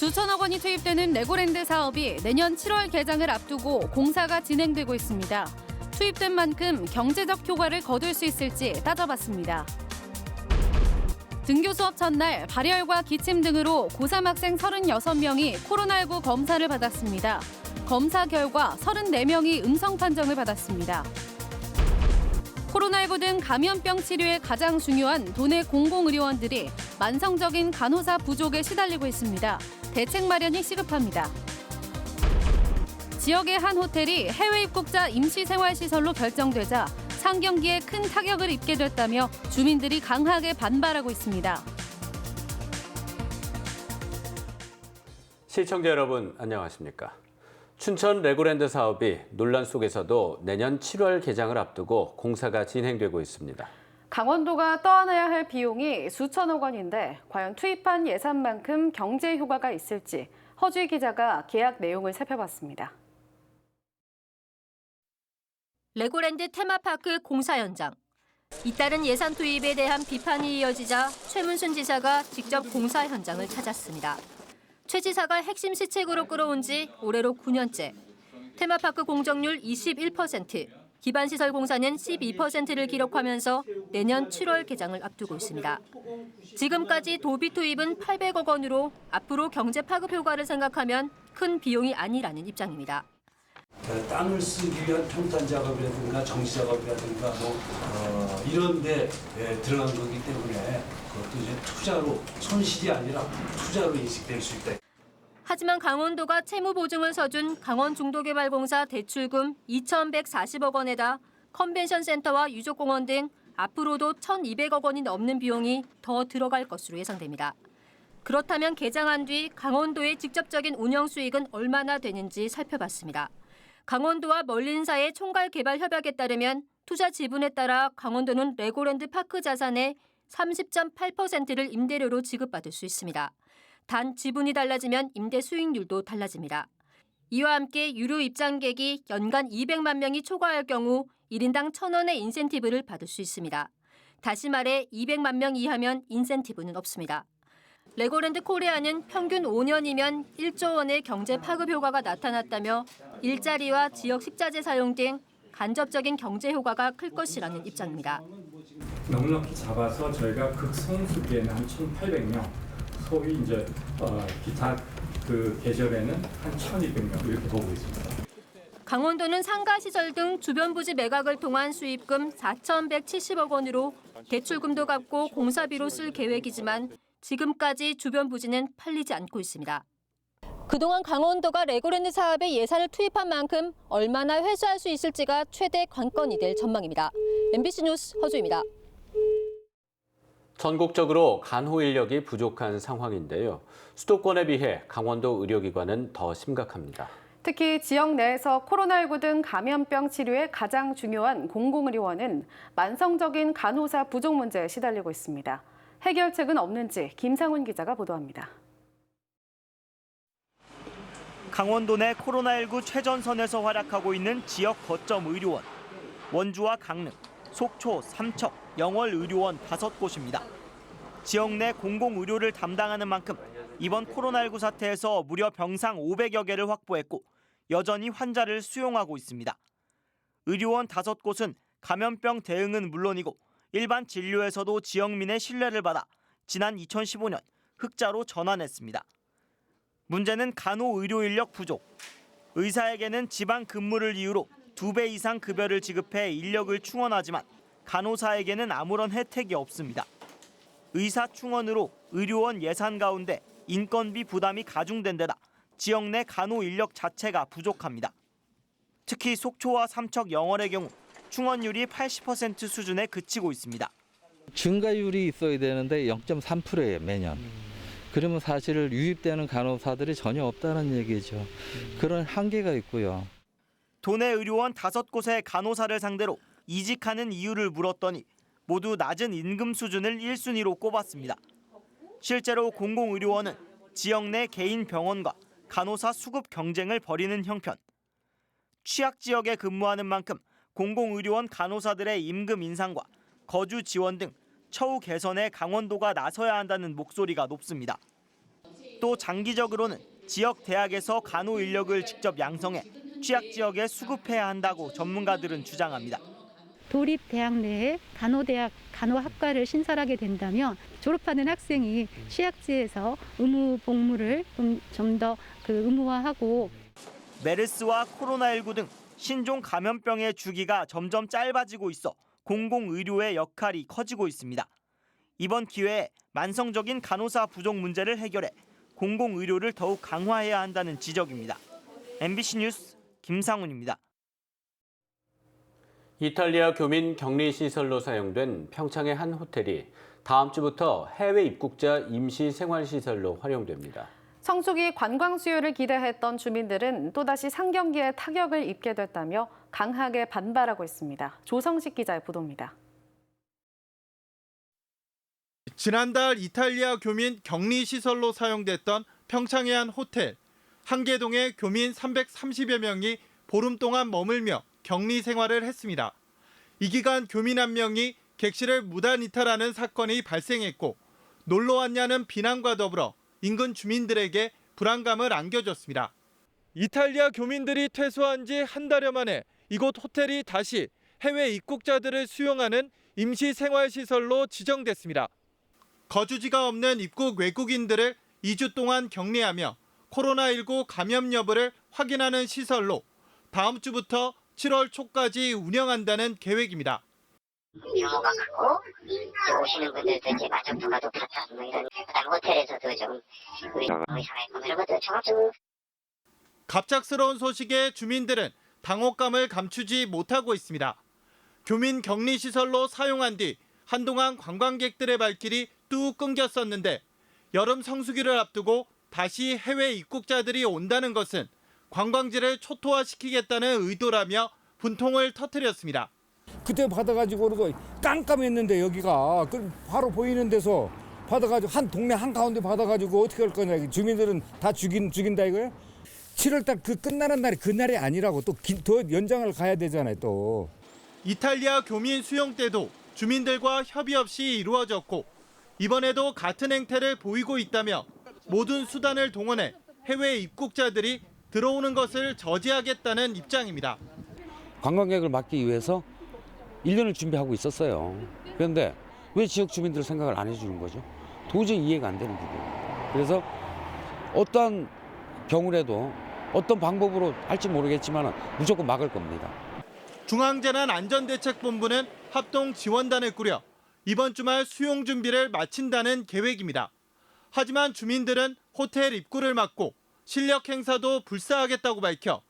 수천억 원이 투입되는 레고랜드 사업이 내년 7월 개장을 앞두고 공사가 진행되고 있습니다. 투입된 만큼 경제적 효과를 거둘 수 있을지 따져봤습니다. 등교 수업 첫날 발열과 기침 등으로 고3 학생 36명이 코로나19 검사를 받았습니다. 검사 결과 34명이 음성 판정을 받았습니다. 코로나19 등 감염병 치료에 가장 중요한 도내 공공의료원들이 만성적인 간호사 부족에 시달리고 있습니다. 대책 마련이 시급합니다. 지역의 한 호텔이 해외 입국자 임시생활시설로 결정되자 상경기에 큰 타격을 입게 됐다며 주민들이 강하게 반발하고 있습니다. 시청자 여러분, 안녕하십니까? 춘천 레고랜드 사업이 논란 속에서도 내년 7월 개장을 앞두고 공사가 진행되고 있습니다. 강원도가 떠안아야 할 비용이 수천억 원인데 과연 투입한 예산만큼 경제 효과가 있을지 허주희 기자가 계약 내용을 살펴봤습니다. 레고랜드 테마파크 공사 현장. 잇따른 예산 투입에 대한 비판이 이어지자 최문순 지사가 직접 공사 현장을 찾았습니다. 최 지사가 핵심 시책으로 끌어온 지 올해로 9년째. 테마파크 공정률 21%, 기반시설 공사는 12%를 기록하면서 내년 7월 개장을 앞두고 있습니다. 지금까지 도비 투입은 800억 원으로 앞으로 경제 파급 효과를 생각하면 큰 비용이 아니라는 입장입니다. 땅을 쓰기 위한 평탄 작업이라든가 정시 작업이라든가 이런 데 들어간 거기 때문에 그것도 이제 투자로 손실이 아니라 투자로 인식될 수 있다. 하지만 강원도가 채무 보증을 서준 강원중도개발공사 대출금 2,140억 원에다 컨벤션 센터와 유족공원 등 앞으로도 1,200억 원이 넘는 비용이 더 들어갈 것으로 예상됩니다. 그렇다면 개장한 뒤 강원도의 직접적인 운영 수익은 얼마나 되는지 살펴봤습니다. 강원도와 멀린사의 총괄 개발 협약에 따르면 투자 지분에 따라 강원도는 레고랜드 파크 자산의 30.8%를 임대료로 지급받을 수 있습니다. 단 지분이 달라지면 임대 수익률도 달라집니다. 이와 함께 유료 입장객이 연간 200만 명이 초과할 경우 1인당 1,000원의 인센티브를 받을 수 있습니다. 다시 말해 200만 명 이하면 인센티브는 없습니다. 레고랜드 코리아는 평균 5년이면 1조 원의 경제 파급 효과가 나타났다며 일자리와 지역 식자재 사용 등 간접적인 경제 효과가 클 것이라는 입장입니다. 넉넉히 잡아서 저희가 극성수기에는 한 1,800명, 소위 이제 기타 그 계절에는 한 1,200명 이렇게 보고 있습니다. 강원도는 상가시설 등 주변 부지 매각을 통한 수입금 4,170억 원으로 대출금도 갚고 공사비로 쓸 계획이지만 지금까지 주변 부지는 팔리지 않고 있습니다. 그동안 강원도가 레고랜드 사업에 예산을 투입한 만큼 얼마나 회수할 수 있을지가 최대 관건이 될 전망입니다. MBC 뉴스 허주입니다. 전국적으로 간호 인력이 부족한 상황인데요. 수도권에 비해 강원도 의료기관은 더 심각합니다. 특히 지역 내에서 코로나19 등 감염병 치료에 가장 중요한 공공의료원은 만성적인 간호사 부족 문제에 시달리고 있습니다. 해결책은 없는지 김상훈 기자가 보도합니다. 강원도 내 코로나19 최전선에서 활약하고 있는 지역 거점 의료원. 원주와 강릉, 속초, 삼척, 영월 의료원 5곳입니다. 지역 내 공공의료를 담당하는 만큼 이번 코로나19 사태에서 무려 병상 500여 개를 확보했고 여전히 환자를 수용하고 있습니다. 의료원 5곳은 감염병 대응은 물론이고 일반 진료에서도 지역민의 신뢰를 받아 지난 2015년 흑자로 전환했습니다. 문제는 간호 의료 인력 부족. 의사에게는 지방 근무를 이유로 2배 이상 급여를 지급해 인력을 충원하지만 간호사에게는 아무런 혜택이 없습니다. 의사 충원으로 의료원 예산 가운데 인건비 부담이 가중된 데다 지역 내 간호 인력 자체가 부족합니다. 특히 속초와 삼척, 영월의 경우 충원율이 80% 수준에 그치고 있습니다. 증가율이 있어야 되는데 0.3%예요, 매년. 그러면 사실 유입되는 간호사들이 전혀 없다는 얘기죠. 그런 한계가 있고요. 도내 의료원 5곳의 간호사를 상대로 이직하는 이유를 물었더니 모두 낮은 임금 수준을 1순위로 꼽았습니다. 실제로 공공의료원은 지역 내 개인 병원과 간호사 수급 경쟁을 벌이는 형편. 취약 지역에 근무하는 만큼 공공의료원 간호사들의 임금 인상과 거주 지원 등 처우 개선에 강원도가 나서야 한다는 목소리가 높습니다. 또 장기적으로는 지역 대학에서 간호 인력을 직접 양성해 취약 지역에 수급해야 한다고 전문가들은 주장합니다. 도립대학 내에 간호대학 간호학과를 신설하게 된다면 졸업하는 학생이 취약지에서 의무 복무를 좀 더 의무화하고 메르스와 코로나19 등 신종 감염병의 주기가 점점 짧아지고 있어 공공의료의 역할이 커지고 있습니다. 이번 기회에 만성적인 간호사 부족 문제를 해결해 공공의료를 더욱 강화해야 한다는 지적입니다. MBC 뉴스 김상훈입니다. 이탈리아 교민 격리 시설로 사용된 평창의 한 호텔이 다음 주부터 해외 입국자 임시 생활 시설로 활용됩니다. 성수기 관광 수요를 기대했던 주민들은 또다시 상경기에 타격을 입게 됐다며 강하게 반발하고 있습니다. 조성식 기자의 보도입니다. 지난달 이탈리아 교민 격리 시설로 사용됐던 평창의 한 호텔. 한계동에 교민 330여 명이 보름 동안 머물며 격리 생활을 했습니다. 이 기간 교민 한 명이 객실을 무단 이탈하는 사건이 발생했고 놀러 왔냐는 비난과 더불어 인근 주민들에게 불안감을 안겨줬습니다. 이탈리아 교민들이 퇴소한 지 한 달여 만에 이곳 호텔이 다시 해외 입국자들을 수용하는 임시 생활시설로 지정됐습니다. 거주지가 없는 입국 외국인들을 2주 동안 격리하며 코로나19 감염 여부를 확인하는 시설로 다음 주부터 7월 초까지 운영한다는 계획입니다. 규모가 크고 오시는 분들도 이제 만족도가 높았다. 그다음 호텔에서도 좀 의상했고 이런 것들 종합적으로. 갑작스러운 소식에 주민들은 당혹감을 감추지 못하고 있습니다. 교민 격리 시설로 사용한 뒤 한동안 관광객들의 발길이 뚝 끊겼었는데 여름 성수기를 앞두고 다시 해외 입국자들이 온다는 것은 관광지를 초토화시키겠다는 의도라며 분통을 터뜨렸습니다. 그때 받아가지고 그러고 깜깜했는데 여기가 바로 보이는 데서 받아가지고 한 동네 한가운데 받아가지고 어떻게 할 거냐. 주민들은 다 죽인다 이거예요? 7월달 그 끝나는 날이 그날이 아니라고 또 더 연장을 가야 되잖아요 또. 이탈리아 교민 수용 때도 주민들과 협의 없이 이루어졌고 이번에도 같은 행태를 보이고 있다며 모든 수단을 동원해 해외 입국자들이 들어오는 것을 저지하겠다는 입장입니다. 관광객을 막기 위해서 1년을 준비하고 있었어요. 그런데 왜 지역 주민들 생각을 안 해주는 거죠? 도저히 이해가 안 되는 부분입니다. 그래서 어떠한 경우라도 어떤 방법으로 할지 모르겠지만 무조건 막을 겁니다. 중앙재난안전대책본부는 합동 지원단을 꾸려 이번 주말 수용 준비를 마친다는 계획입니다. 하지만 주민들은 호텔 입구를 막고 실력 행사도 불사하겠다고 밝혀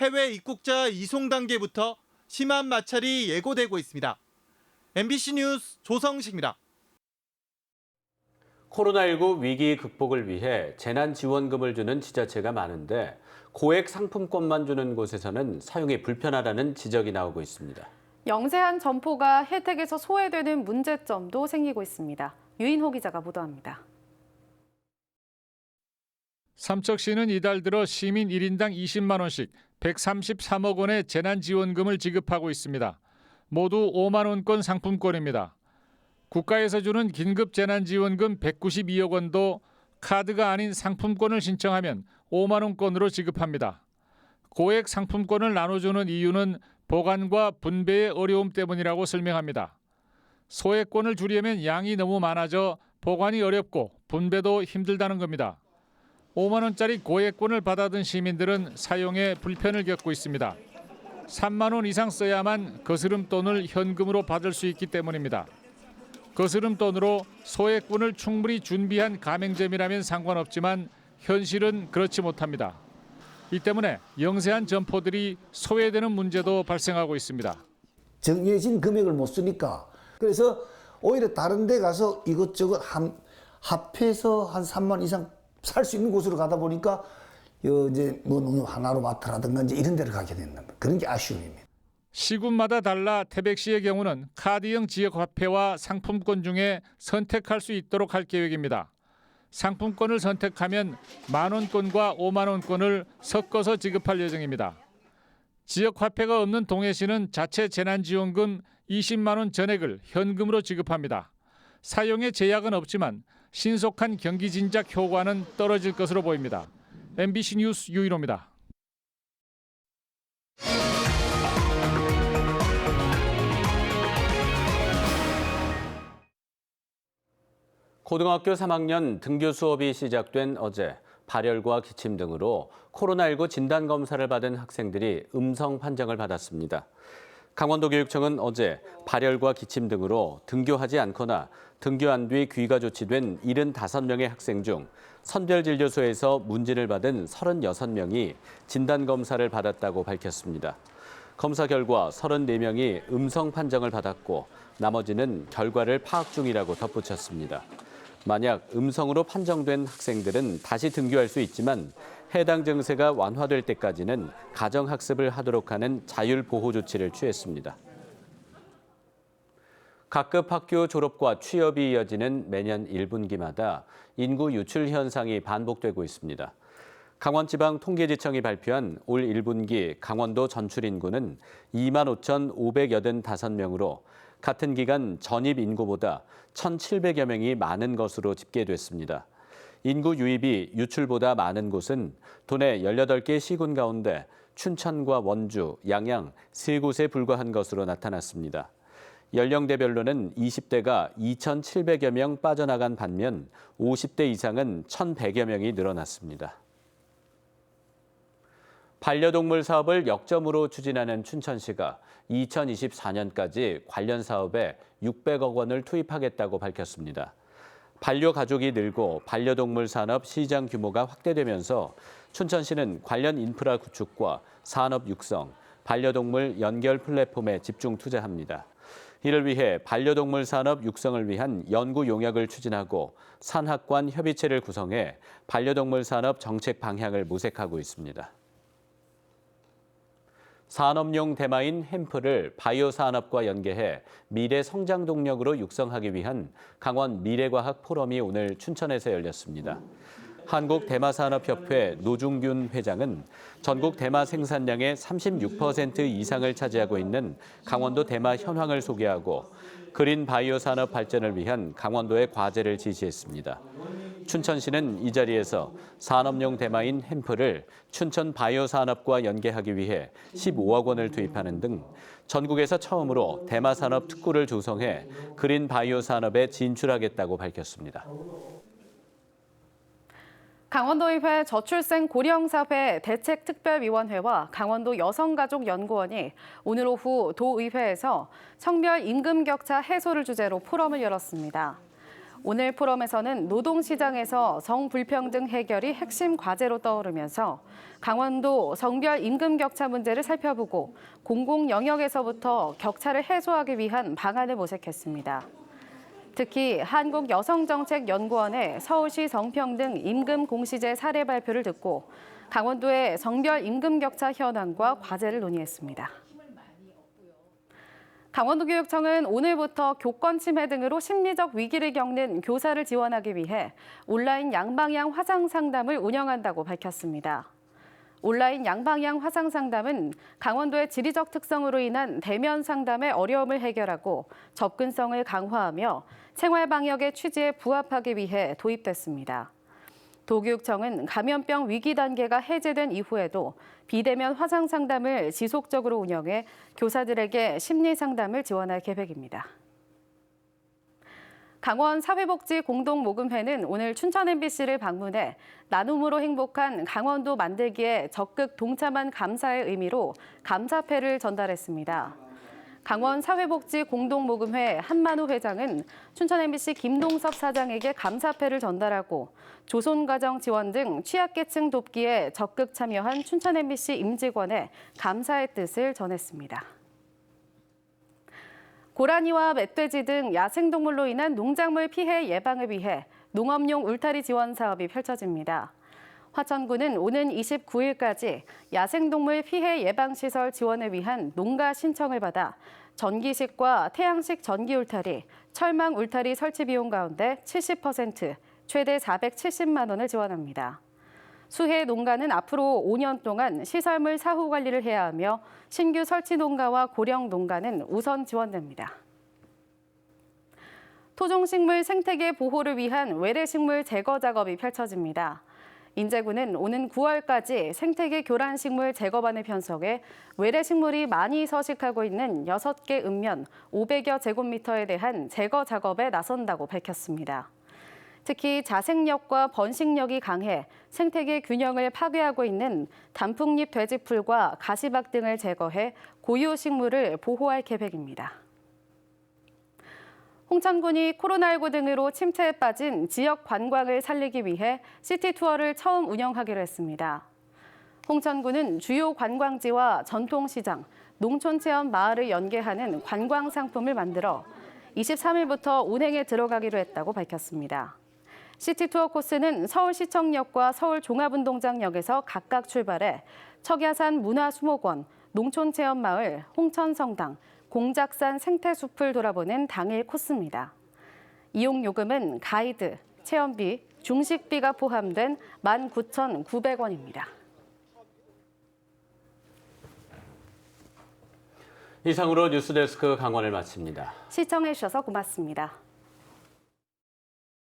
해외 입국자 이송 단계부터 심한 마찰이 예고되고 있습니다. MBC 뉴스 조성식입니다. 코로나19 위기 극복을 위해 재난지원금을 주는 지자체가 많은데 고액 상품권만 주는 곳에서는 사용이 불편하다는 지적이 나오고 있습니다. 영세한 점포가 혜택에서 소외되는 문제점도 생기고 있습니다. 유인호 기자가 보도합니다. 삼척시는 이달 들어 시민 1인당 20만 원씩 133억 원의 재난지원금을 지급하고 있습니다. 모두 5만 원권 상품권입니다. 국가에서 주는 긴급재난지원금 192억 원도 카드가 아닌 상품권을 신청하면 5만 원권으로 지급합니다. 고액 상품권을 나눠주는 이유는 보관과 분배의 어려움 때문이라고 설명합니다. 소액권을 주려면 양이 너무 많아져 보관이 어렵고 분배도 힘들다는 겁니다. 5만 원짜리 고액권을 받아든 시민들은 사용에 불편을 겪고 있습니다. 3만 원 이상 써야만 거스름돈을 현금으로 받을 수 있기 때문입니다. 거스름돈으로 소액권을 충분히 준비한 가맹점이라면 상관없지만 현실은 그렇지 못합니다. 이 때문에 영세한 점포들이 소외되는 문제도 발생하고 있습니다. 정해진 금액을 못 쓰니까 그래서 오히려 다른 데 가서 이것저것 합해서 한 3만 이상 살 수 있는 곳으로 가다 보니까 이제 뭐 하나로 마트라든가 이제 이런 데를 가게 된다. 그런 게 아쉬움입니다. 시군마다 달라 태백시의 경우는 카드형 지역화폐와 상품권 중에 선택할 수 있도록 할 계획입니다. 상품권을 선택하면 만 원권과 5만 원권을 섞어서 지급할 예정입니다. 지역화폐가 없는 동해시는 자체 재난지원금 20만 원 전액을 현금으로 지급합니다. 사용에 제약은 없지만 신속한 경기 진작 효과는 떨어질 것으로 보입니다. MBC 뉴스 유일호입니다. 고등학교 3학년 등교 수업이 시작된 어제 발열과 기침 등으로 코로나19 진단검사를 받은 학생들이 음성 판정을 받았습니다. 강원도교육청은 어제 발열과 기침 등으로 등교하지 않거나 등교한 뒤 귀가 조치된 75명의 학생 중 선별진료소에서 문진을 받은 36명이 진단검사를 받았다고 밝혔습니다. 검사 결과 34명이 음성 판정을 받았고 나머지는 결과를 파악 중이라고 덧붙였습니다. 만약 음성으로 판정된 학생들은 다시 등교할 수 있지만 해당 증세가 완화될 때까지는 가정학습을 하도록 하는 자율보호 조치를 취했습니다. 각급 학교 졸업과 취업이 이어지는 매년 1분기마다 인구 유출 현상이 반복되고 있습니다. 강원지방통계지청이 발표한 올 1분기 강원도 전출 인구는 25,585명으로 같은 기간 전입 인구보다 1,700여 명이 많은 것으로 집계됐습니다. 인구 유입이 유출보다 많은 곳은 도내 18개 시군 가운데 춘천과 원주, 양양 3곳에 불과한 것으로 나타났습니다. 연령대별로는 20대가 2,700여 명 빠져나간 반면 50대 이상은 1,100여 명이 늘어났습니다. 반려동물 사업을 역점으로 추진하는 춘천시가 2024년까지 관련 사업에 600억 원을 투입하겠다고 밝혔습니다. 반려가족이 늘고 반려동물 산업 시장 규모가 확대되면서 춘천시는 관련 인프라 구축과 산업 육성, 반려동물 연결 플랫폼에 집중 투자합니다. 이를 위해 반려동물 산업 육성을 위한 연구 용역을 추진하고 산학관 협의체를 구성해 반려동물 산업 정책 방향을 모색하고 있습니다. 산업용 대마인 햄프를 바이오 산업과 연계해 미래 성장 동력으로 육성하기 위한 강원 미래과학 포럼이 오늘 춘천에서 열렸습니다. 한국대마산업협회 노중균 회장은 전국 대마 생산량의 36% 이상을 차지하고 있는 강원도 대마 현황을 소개하고 그린 바이오 산업 발전을 위한 강원도의 과제를 지시했습니다. 춘천시는 이 자리에서 산업용 대마인 햄프를 춘천 바이오 산업과 연계하기 위해 15억 원을 투입하는 등 전국에서 처음으로 대마 산업 특구를 조성해 그린 바이오 산업에 진출하겠다고 밝혔습니다. 강원도의회 저출생 고령사회 대책특별위원회와 강원도 여성가족연구원이 오늘 오후 도의회에서 성별 임금 격차 해소를 주제로 포럼을 열었습니다. 오늘 포럼에서는 노동시장에서 성불평등 해결이 핵심 과제로 떠오르면서 강원도 성별 임금 격차 문제를 살펴보고 공공 영역에서부터 격차를 해소하기 위한 방안을 모색했습니다. 특히 한국여성정책연구원의 서울시 성평등 임금 공시제 사례 발표를 듣고 강원도의 성별 임금 격차 현황과 과제를 논의했습니다. 강원도교육청은 오늘부터 교권 침해 등으로 심리적 위기를 겪는 교사를 지원하기 위해 온라인 양방향 화상 상담을 운영한다고 밝혔습니다. 온라인 양방향 화상 상담은 강원도의 지리적 특성으로 인한 대면 상담의 어려움을 해결하고 접근성을 강화하며 생활 방역의 취지에 부합하기 위해 도입됐습니다. 도교육청은 감염병 위기 단계가 해제된 이후에도 비대면 화상 상담을 지속적으로 운영해 교사들에게 심리 상담을 지원할 계획입니다. 강원 사회복지공동모금회는 오늘 춘천 MBC를 방문해 나눔으로 행복한 강원도 만들기에 적극 동참한 감사의 의미로 감사패를 전달했습니다. 강원 사회복지공동모금회 한만우 회장은 춘천 MBC 김동섭 사장에게 감사패를 전달하고 조손가정 지원 등 취약계층 돕기에 적극 참여한 춘천 MBC 임직원에 감사의 뜻을 전했습니다. 고라니와 멧돼지 등 야생동물로 인한 농작물 피해 예방을 위해 농업용 울타리 지원 사업이 펼쳐집니다. 화천군은 오는 29일까지 야생동물 피해 예방시설 지원을 위한 농가 신청을 받아 전기식과 태양식 전기 울타리, 철망 울타리 설치 비용 가운데 70%, 최대 470만 원을 지원합니다. 수해 농가는 앞으로 5년 동안 시설물 사후 관리를 해야 하며 신규 설치 농가와 고령 농가는 우선 지원됩니다. 토종식물 생태계 보호를 위한 외래식물 제거 작업이 펼쳐집니다. 인제군은 오는 9월까지 생태계 교란식물 제거반을 편성해 외래식물이 많이 서식하고 있는 6개 읍면 500여 제곱미터에 대한 제거 작업에 나선다고 밝혔습니다. 특히 자생력과 번식력이 강해 생태계 균형을 파괴하고 있는 단풍잎 돼지풀과 가시박 등을 제거해 고유식물을 보호할 계획입니다. 홍천군이 코로나19 등으로 침체에 빠진 지역 관광을 살리기 위해 시티투어를 처음 운영하기로 했습니다. 홍천군은 주요 관광지와 전통시장, 농촌체험 마을을 연계하는 관광 상품을 만들어 23일부터 운행에 들어가기로 했다고 밝혔습니다. 시티투어 코스는 서울시청역과 서울종합운동장역에서 각각 출발해 척야산 문화수목원, 농촌체험마을, 홍천성당, 공작산 생태숲을 돌아보는 당일 코스입니다. 이용요금은 가이드, 체험비, 중식비가 포함된 19,900원입니다. 이상으로 뉴스데스크 강원을 마칩니다. 시청해주셔서 고맙습니다.